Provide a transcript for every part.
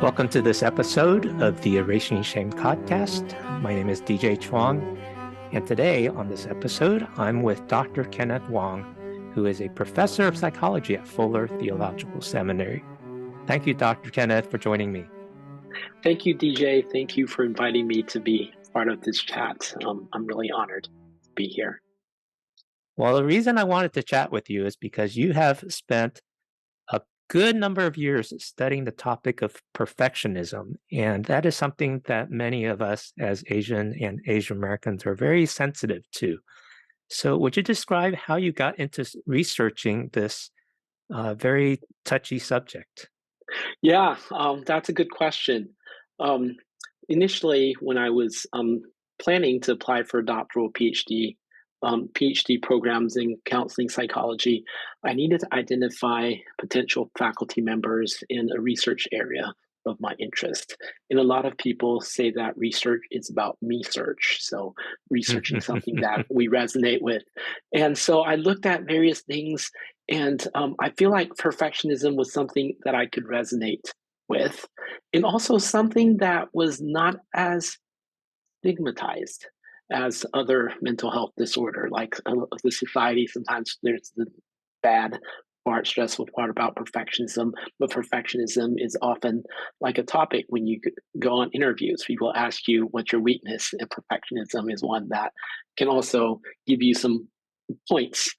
Welcome to this episode of the Erasing Shame podcast. My name is DJ Chuang, and today on this episode, I'm with Dr. Kenneth Wang, who is a professor of psychology at Fuller Theological Seminary. Thank you, Dr. Kenneth, for joining me. Thank you, DJ. Thank you for inviting me to be part of this chat. I'm really honored to be here. Well, the reason I wanted to chat with you is because you have spent a good number of years studying the topic of perfectionism, and that is something that many of us as Asian and Asian Americans are very sensitive to. So would you describe how you got into researching this very touchy subject? Yeah, that's a good question. Initially, when I was planning to apply for a doctoral PhD programs in counseling psychology, I needed to identify potential faculty members in a research area of my interest. And a lot of people say that research is about me search. So researching something that we resonate with. And so I looked at various things, and I feel like perfectionism was something that I could resonate with, and also something that was not as stigmatized as other mental health disorder. Like the society, sometimes there's the bad part, stressful part about perfectionism, but perfectionism is often like a topic when you go on interviews. People ask you what's your weakness, and perfectionism is one that can also give you some points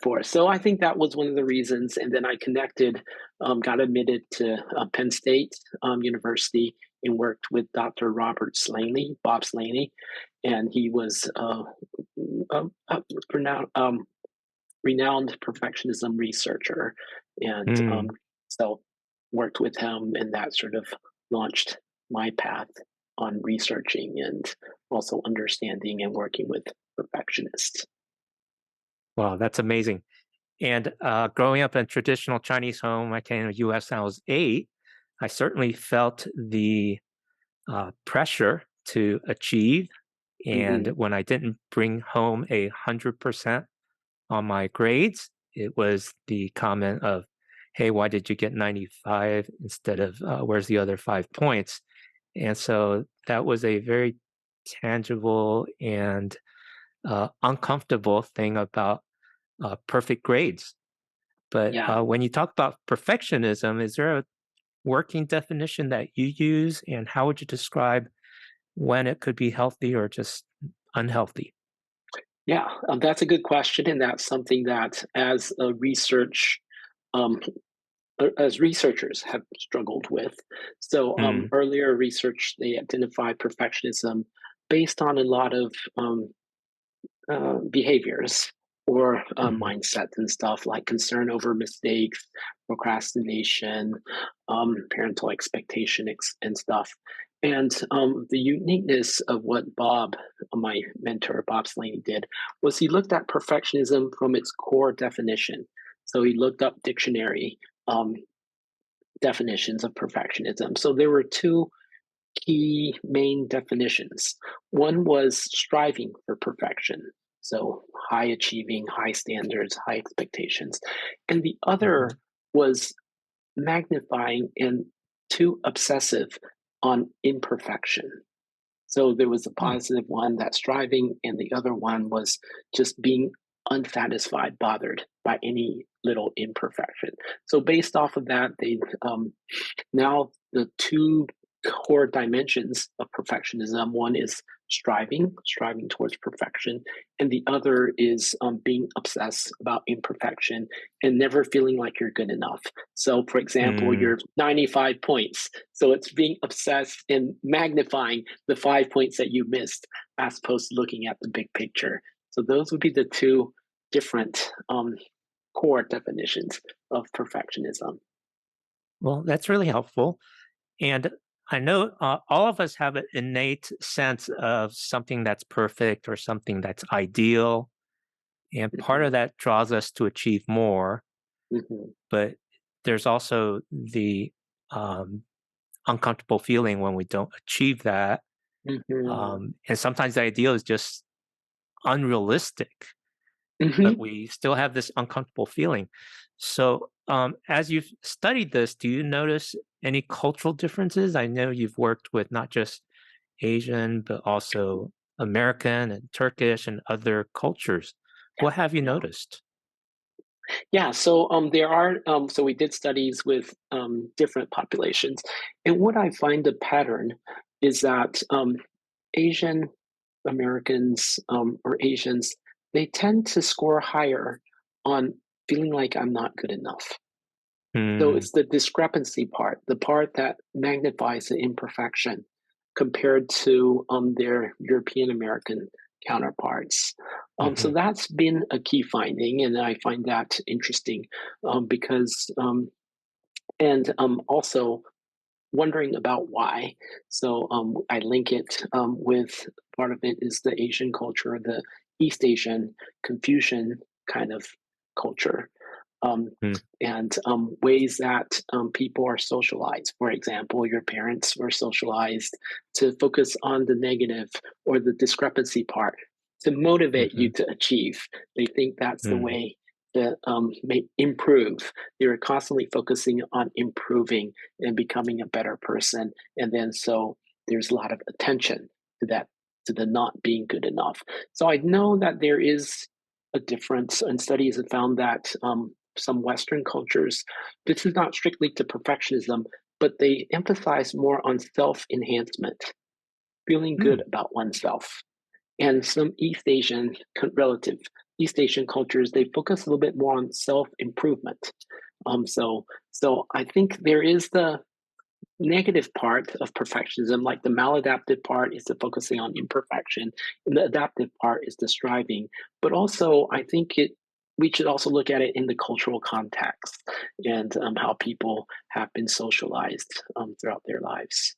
for. So I think that was one of the reasons. And then I got admitted to Penn State University and worked with Dr. Bob Slaney, and he was a renowned perfectionism researcher. And so worked with him, and that sort of launched my path on researching and also understanding and working with perfectionists. Wow, that's amazing. And growing up in a traditional Chinese home, I came to the U.S. when I was 8. I certainly felt the pressure to achieve. And when I didn't bring home 100% on my grades, it was the comment of, hey, why did you get 95 instead of where's the other 5 points? And so that was a very tangible and uncomfortable thing about perfect grades. But when you talk about perfectionism, is there a working definition that you use, and how would you describe when it could be healthy or just unhealthy? Yeah, that's a good question, and that's something that um, as researchers have struggled with. So earlier research, they identified perfectionism based on a lot of behaviors or mindsets and stuff, like concern over mistakes, procrastination, parental expectation, and stuff. And the uniqueness of what my mentor, Bob Slaney, did was he looked at perfectionism from its core definition. So he looked up dictionary definitions of perfectionism. So there were two key main definitions. One was striving for perfection, so high achieving, high standards, high expectations. And the other was magnifying and too obsessive on imperfection. So there was a positive one, that striving, and the other one was just being unsatisfied, bothered by any little imperfection. So based off of that, they now the two core dimensions of perfectionism. One is striving towards perfection, and the other is being obsessed about imperfection and never feeling like you're good enough. So, for example, you're 95 points. So it's being obsessed and magnifying the 5 points that you missed as opposed to looking at the big picture. So those would be the two different core definitions of perfectionism. Well, that's really helpful. And I know all of us have an innate sense of something that's perfect or something that's ideal. And part of that draws us to achieve more. But there's also the uncomfortable feeling when we don't achieve that. And sometimes the ideal is just unrealistic, but we still have this uncomfortable feeling. So as you've studied this, do you notice any cultural differences? I know you've worked with not just Asian, but also American and Turkish and other cultures. Yeah, What have you yeah. noticed? Yeah, so there are so we did studies with different populations, and what I find a pattern is that Asian Americans or Asians, they tend to score higher on feeling like I'm not good enough. So Hmm. it's the discrepancy part, the part that magnifies the imperfection compared to their European American counterparts. So Hmm. that's been a key finding, and I find that interesting because, and also wondering about why. So I link it with part of it is the Asian culture, the East Asian Confucian kind of culture, um, Hmm. and ways that people are socialized. For example, your parents were socialized to focus on the negative or the discrepancy part to motivate you Hmm. to achieve. They think that's the Hmm. way to improve. They're constantly focusing on improving and becoming a better person. And then so there's a lot of attention to that, to the not being good enough. So I know that there is a difference, and studies have found that some Western cultures, this is not strictly to perfectionism, but they emphasize more on self enhancement, feeling Hmm. good about oneself. And some relative East Asian cultures, they focus a little bit more on self improvement. So I think there is the negative part of perfectionism, like the maladaptive part is the focusing on imperfection, and the adaptive part is the striving. But also, I think it we should also look at it in the cultural context and how people have been socialized throughout their lives.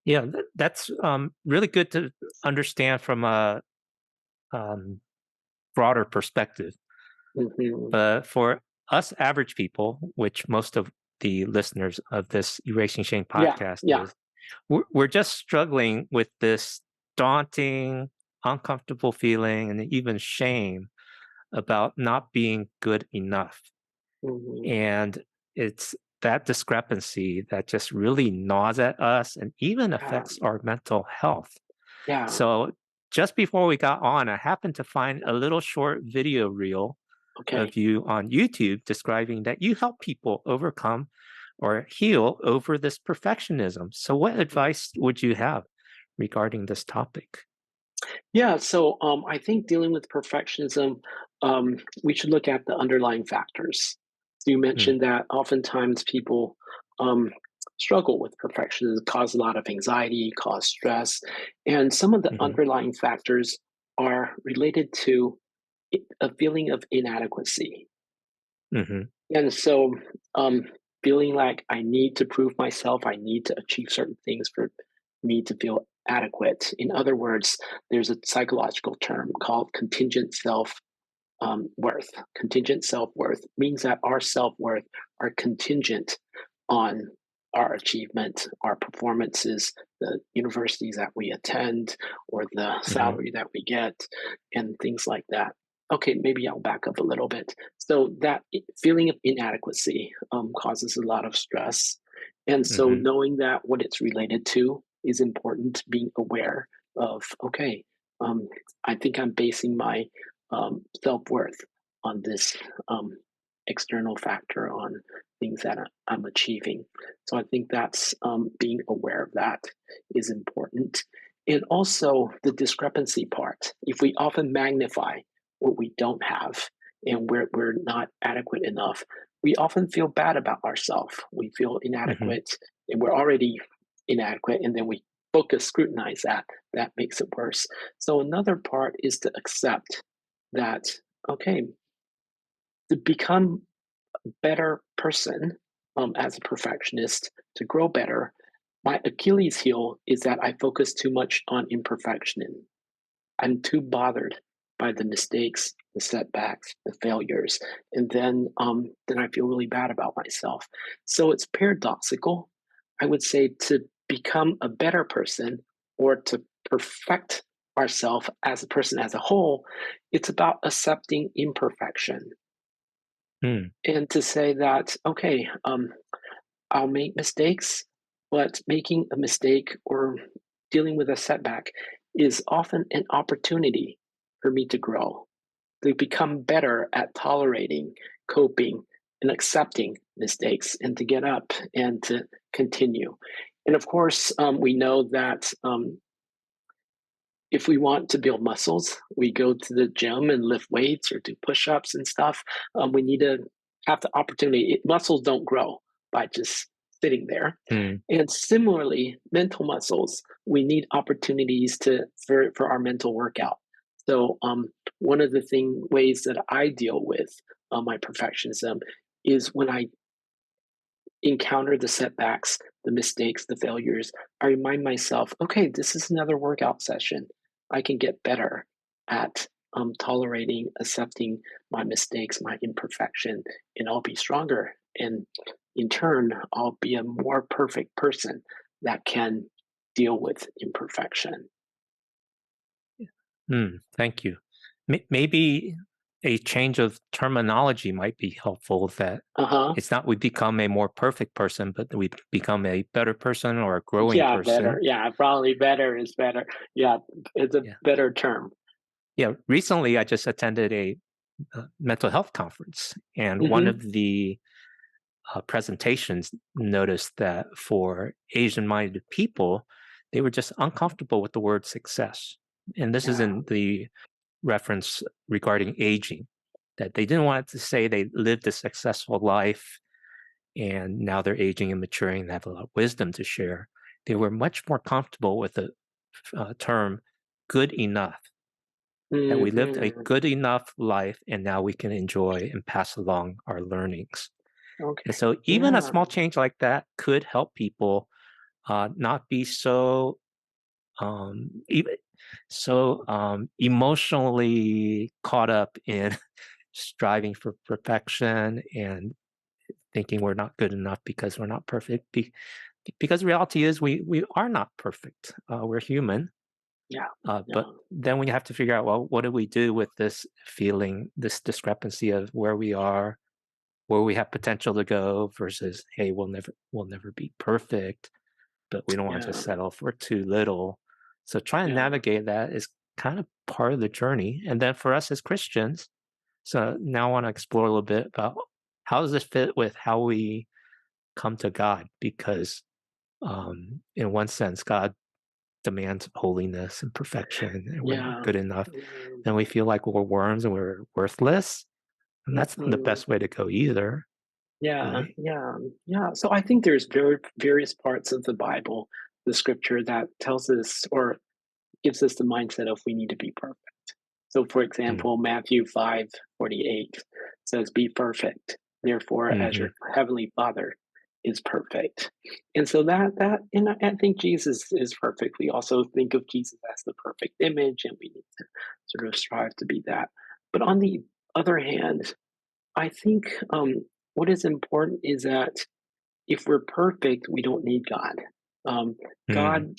Yeah, that's really good to understand from a um, broader perspective. Hmm. But for us average people, which most of the listeners of this Erasing Shame Yeah, podcast yeah. is, we're just struggling with this daunting, uncomfortable feeling and even shame about not being good enough. Hmm. And it's that discrepancy that just really gnaws at us and even Yeah, affects our mental health. yeah. So just before we got on, I happened to find a little short video reel Okay. of you on YouTube describing that you help people overcome or heal over this perfectionism. So, what advice would you have regarding this topic? Yeah, so I think dealing with perfectionism, we should look at the underlying factors. So you Mm, mentioned that oftentimes people um, struggle with perfectionism, cause a lot of anxiety, cause stress, and some of the mhm, underlying factors are related to a feeling of inadequacy. mhm, And so, feeling like I need to prove myself, I need to achieve certain things for me to feel adequate. In other words, there's a psychological term called contingent self worth. Contingent self worth means that our self worth are contingent on our achievement, our performances, the universities that we attend, or the mhm, salary that we get, and things like that. Okay, maybe I'll back up a little bit. So that feeling of inadequacy causes a lot of stress, and so mhm, knowing that what it's related to is important. Being aware of okay, um, I think I'm basing my self worth on this external factor on things that I'm achieving. So I think that's being aware of that is important. And also the discrepancy part. If we often magnify what we don't have and we're not adequate enough, we often feel bad about ourselves. We feel mhm, inadequate and we're already inadequate. And then we focus, scrutinize that. That makes it worse. So another part is to accept that, okay, to become a better person as a perfectionist, to grow better, my Achilles heel is that I focus too much on imperfection. I'm too bothered by the mistakes, the setbacks, the failures, and then I feel really bad about myself. So it's paradoxical. I would say to become a better person or to perfect ourselves as a person as a whole, it's about accepting imperfection mm, and to say that okay, I'll make mistakes, but making a mistake or dealing with a setback is often an opportunity for me to grow, to become better at tolerating, coping, and accepting mistakes, and to get up and to continue. And of course, we know that if we want to build muscles, we go to the gym and lift weights or do push ups and stuff. We need to have the opportunity. Muscles don't grow by just sitting there. Mm, And similarly, mental muscles, we need opportunities for our mental workout. So, one of the ways that I deal with my perfectionism is when I encounter the setbacks, the mistakes, the failures, I remind myself, okay, this is another workout session. I can get better at tolerating, accepting my mistakes, my imperfection, and I'll be stronger. And in turn, I'll be a more perfect person that can deal with imperfection. thank you. Maybe a change of terminology might be helpful, that Uh huh. it's not we become a more perfect person, but we become a better person or a growing Yeah, better. person. Yeah, probably better is better. Yeah, it's a Yeah. better term. Yeah. Recently, I just attended a mental health conference, and one Mm-hmm. of the presentations noticed that for Asian minded people, they were just uncomfortable with the word success. And this is Yeah, in the reference regarding aging, that they didn't want to say they lived a successful life and now they're aging and maturing and have a lot of wisdom to share. They were much more comfortable with the term good enough, that we lived a hmm. good enough life and now we can enjoy and pass along our learnings. And Okay. so, even a Yeah. small change like that could help people not be so even emotionally caught up in striving for perfection and thinking we're not good enough because we're not perfect. Because reality is we are not perfect. We're human. Yeah. But Yeah. then we have to figure out, well, what do we do with this feeling, this discrepancy of where we are, where we have potential to go versus, hey, we'll never be perfect, but we don't want to Yeah. just settle for too little. So trying to Yeah. navigate that is kind of part of the journey. And then for us as Christians, so now I want to explore a little bit about how does this fit with how we come to God? Because in one sense, God demands holiness and perfection, and we're not Yeah. good enough. Yeah. And we feel like we're worms and we're worthless. And that's not the Mhm. best way to go either, Yeah, right? yeah, yeah. So I think there's various parts of the Bible, the scripture that tells us or gives us the mindset of we need to be perfect. So, for Mm, example, Matthew 5:48 says, "Be perfect, therefore, as hmm your heavenly Father is perfect." And so and I think Jesus is perfect. We also think of Jesus as the perfect image, and we need to sort of strive to be that. But on the other hand, I think what is important is that if we're perfect, we don't need God. Um, mm, God,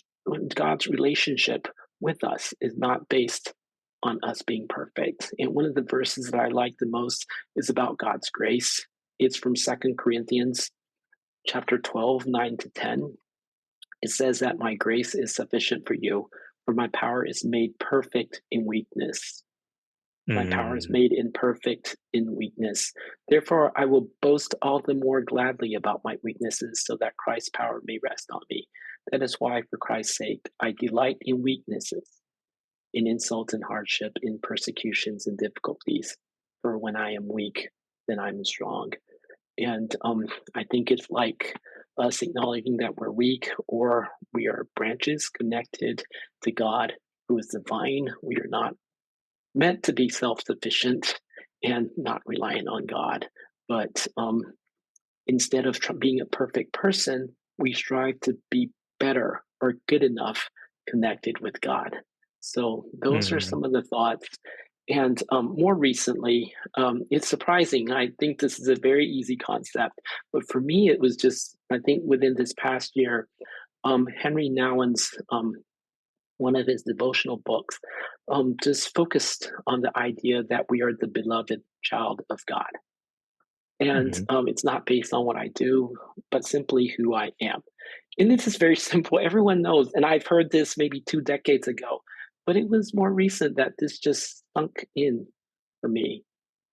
God's relationship with us is not based on us being perfect. And one of the verses that I like the most is about God's grace. It's from 2 Corinthians chapter 12, 9 to 10. It says that my grace is sufficient for you, for my power is made perfect in weakness. My power is mm, made imperfect in weakness. Therefore, I will boast all the more gladly about my weaknesses, so that Christ's power may rest on me. That is why, for Christ's sake, I delight in weaknesses, in insults and hardship, in persecutions and difficulties. For when I am weak, then I'm strong. And I think it's like us acknowledging that we're weak, or we are branches connected to God, who is the vine. We are not meant to be self-sufficient and not reliant on God. But instead of being a perfect person, we strive to be better or good enough connected with God. So those are mm, some of the thoughts. And more recently, it's surprising. I think this is a very easy concept, but for me, it was just, I think within this past year, Henry Nouwen's one of his devotional books, just focused on the idea that we are the beloved child of God. And Mhm. it's not based on what I do, but simply who I am. And this is very simple. Everyone knows, and I've heard this maybe 2 decades ago, but it was more recent that this just sunk in for me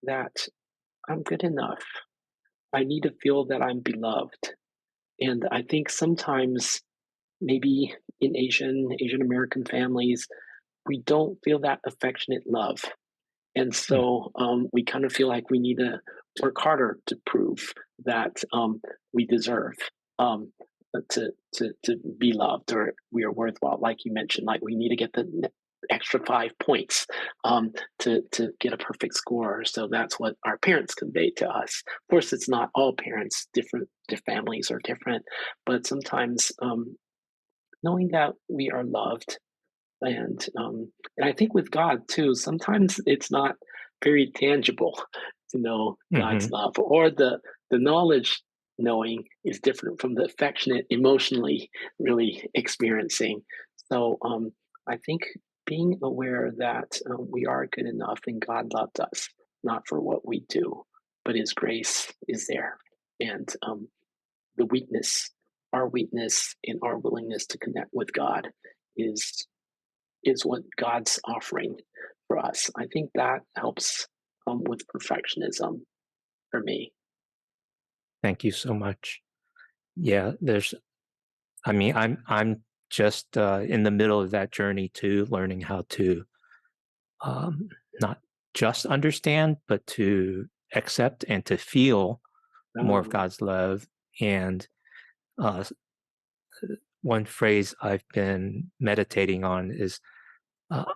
that I'm good enough. I need to feel that I'm beloved. And I think sometimes maybe in Asian American families, we don't feel that affectionate love. And Mm. so we kind of feel like we need to work harder to prove that we deserve to be loved or we are worthwhile. Like you mentioned, like we need to get the extra 5 points to get a perfect score. So that's what our parents convey to us. Of course, it's not all parents. Different families are different, but sometimes knowing that we are loved and I think with God too, sometimes it's not very tangible to know God's Mhm. love, or the knowledge knowing is different from the affectionate, emotionally really experiencing. So I think being aware that we are good enough and God loved us, not for what we do, but His grace is there, and the weakness, our weakness, and our willingness to connect with God is what God's offering for us. I think that helps with perfectionism for me. Thank you so much. Yeah, I'm just in the middle of that journey too, learning how to um, not just understand, but to accept and to feel more of Um, God's love. And uh, one phrase I've been meditating on is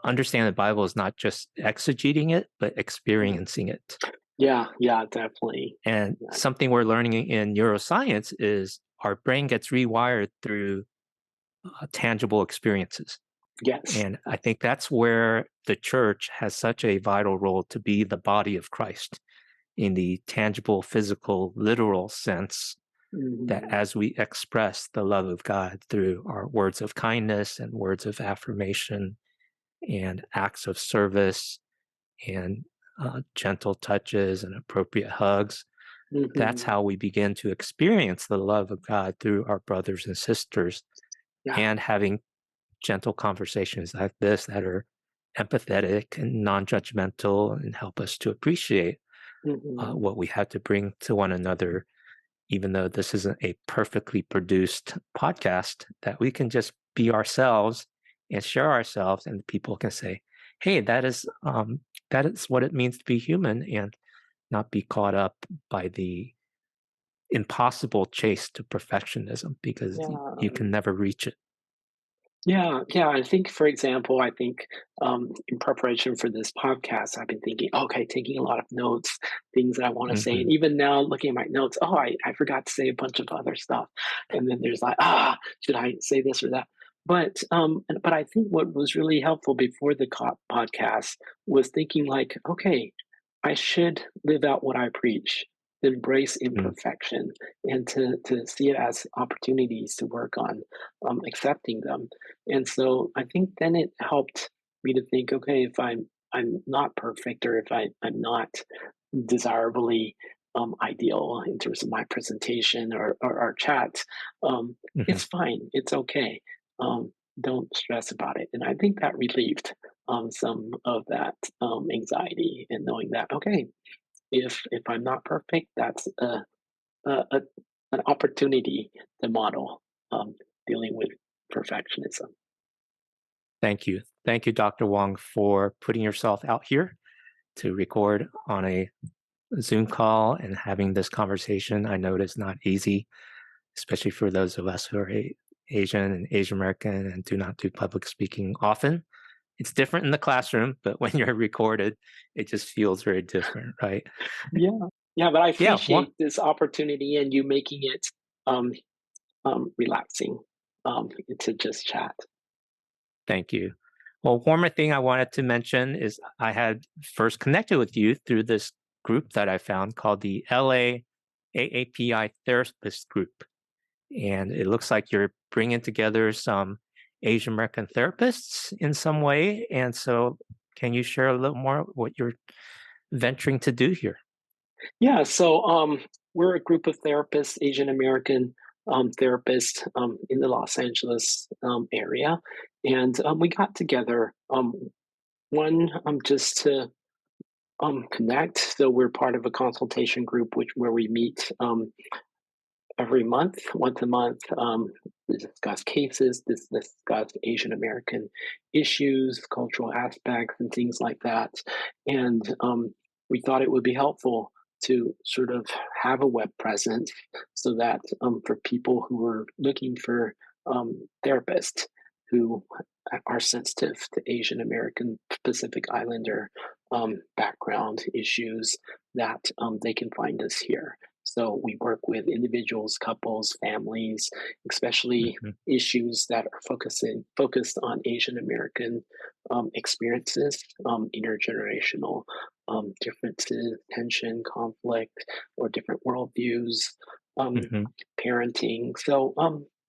understand the Bible is not just exegeting it, but mm, experiencing it. yeah, yeah, definitely. And Yeah. something we're learning in neuroscience is our brain gets rewired through tangible experiences. Yes. And I think that's where the church has such a vital role to be the body of Christ in the tangible, physical, literal sense that Mhm, as we express the love of God through our words of kindness and words of affirmation and acts of service and gentle touches and appropriate hugs, that's mhm. how we begin to experience the love of God through our brothers and sisters Yeah. and having gentle conversations like this that are empathetic and non-judgmental and help us to appreciate Mhm. what we have to bring to one another, even though this isn't a perfectly produced podcast, that we can just be ourselves and share ourselves, and people can say, "Hey, that is what it means to be human," and not be caught up by the impossible chase to perfectionism because you Yeah. can never reach it. Yeah, yeah. I think, for example, I think in preparation for this podcast, I've been thinking, okay, taking a lot of notes, things that I want to say. Hmm. And even now, looking at my notes, oh, I forgot to say a bunch of other stuff. And then there's like, should I say this or that? But I think what was really helpful before the podcast was thinking like, okay, I should live out what I preach, embrace Mm. imperfection, and to see it as opportunities to work on accepting them. And so I think then it helped me to think, okay, if I'm not perfect, or if I'm not desirably ideal in terms of my presentation or our chat, Hmm. it's fine. It's okay. Don't stress about it. And I think that relieved some of that anxiety, and knowing that, okay, if I'm not perfect, that's a an opportunity to model dealing with perfectionism. Thank you. Thank you, Dr. Wang, for putting yourself out here to record on a Zoom call and having this conversation. I know it is not easy, especially for those of us who are Asian and Asian American and do not do public speaking often. It's different in the classroom, but when you're recorded, it just feels very different, right? Yeah, yeah, but I Yeah, one, appreciate this opportunity and you making it um, relaxing to just chat. thank you. Well, one more thing I wanted to mention is I had first connected with you through this group that I found called the LA AAPI Therapist Group. And it looks like you're bringing together some Asian American therapists in some way. And so, can you share a little more what you're venturing to do here? Yeah, so we're a group of therapists, Asian American therapists in the Los Angeles area, and we got together one just to connect. So we're part of a consultation group where we meet every month, once a month, we discuss cases, discuss Asian American issues, cultural aspects, and things like that. And we thought it would be helpful to sort of have a web presence so that for people who are looking for therapists who are sensitive to Asian American Pacific Islander background issues, that they can find us here. So we work with individuals, couples, families, especially Mhm. issues that are focused on Asian American experiences, intergenerational differences, tension, conflict, or different worldviews, um, Mhm. parenting. So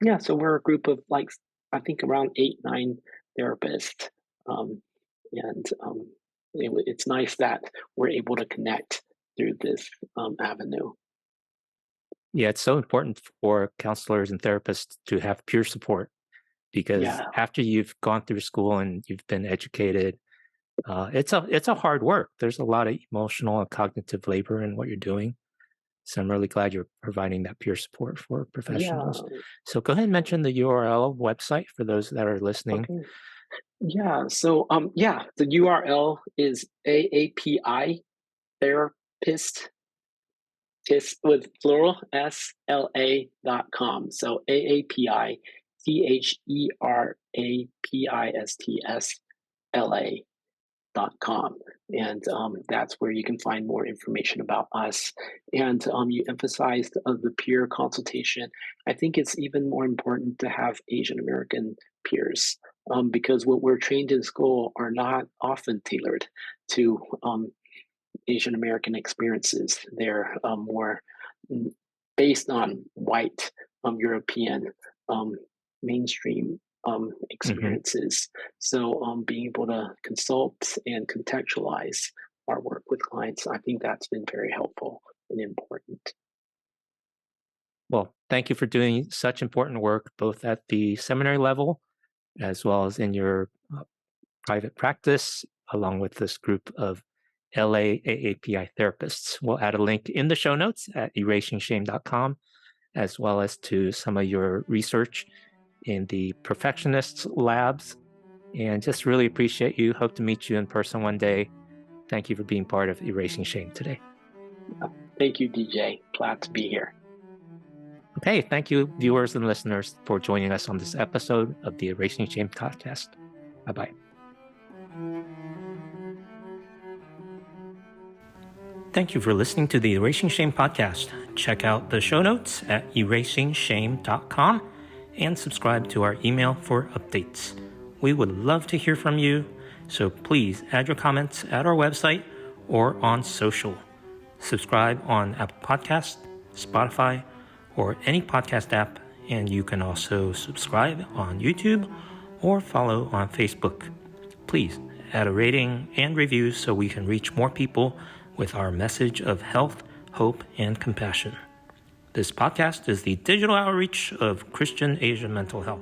yeah, so we're a group of like I think around 8, 9 therapists, um, and it's nice that we're able to connect through this avenue. Yeah, it's so important for counselors and therapists to have peer support because Yeah, after you've gone through school and you've been educated, it's a hard work. There's a lot of emotional and cognitive labor in what you're doing. So I'm really glad you're providing that peer support for professionals. yeah. So go ahead and mention the URL website for those that are listening. Okay. Yeah. So yeah, the URL is AAPI therapist is with plural SLA.com. So AAPI THERAPISTSLA.com. And that's where you can find more information about us. And you emphasized the peer consultation. I think it's even more important to have Asian American peers because what we're trained in school are not often tailored to Asian American experiences. They're more mm, based on white European um, mainstream Hmm. experiences. So being able to consult and contextualize our work with clients, I think that's been very helpful and important. Well, thank you for doing such important work, both at the seminary level as well as in your private practice, along with this group of LAAAPI therapists. We'll add a link in the show notes at erasingshame.com, as well as to some of your research in the perfectionists labs. And just really appreciate you. Hope to meet you in person one day. Thank you for being part of Erasing Shame today. Thank you, DJ. Glad to be here. Okay, thank you, viewers and listeners, for joining us on this episode of the Erasing Shame podcast. Bye bye. Thank you for listening to the Erasing Shame podcast. Check out the show notes at erasingshame.com and subscribe to our email for updates. We would love to hear from you, so please add your comments at our website or on social. Subscribe on Apple Podcasts, Spotify, or any podcast app, and you can also subscribe on YouTube or follow on Facebook. Please add a rating and review so we can reach more people with our message of health, hope, and compassion. This podcast is the digital outreach of Christian Asian mental health.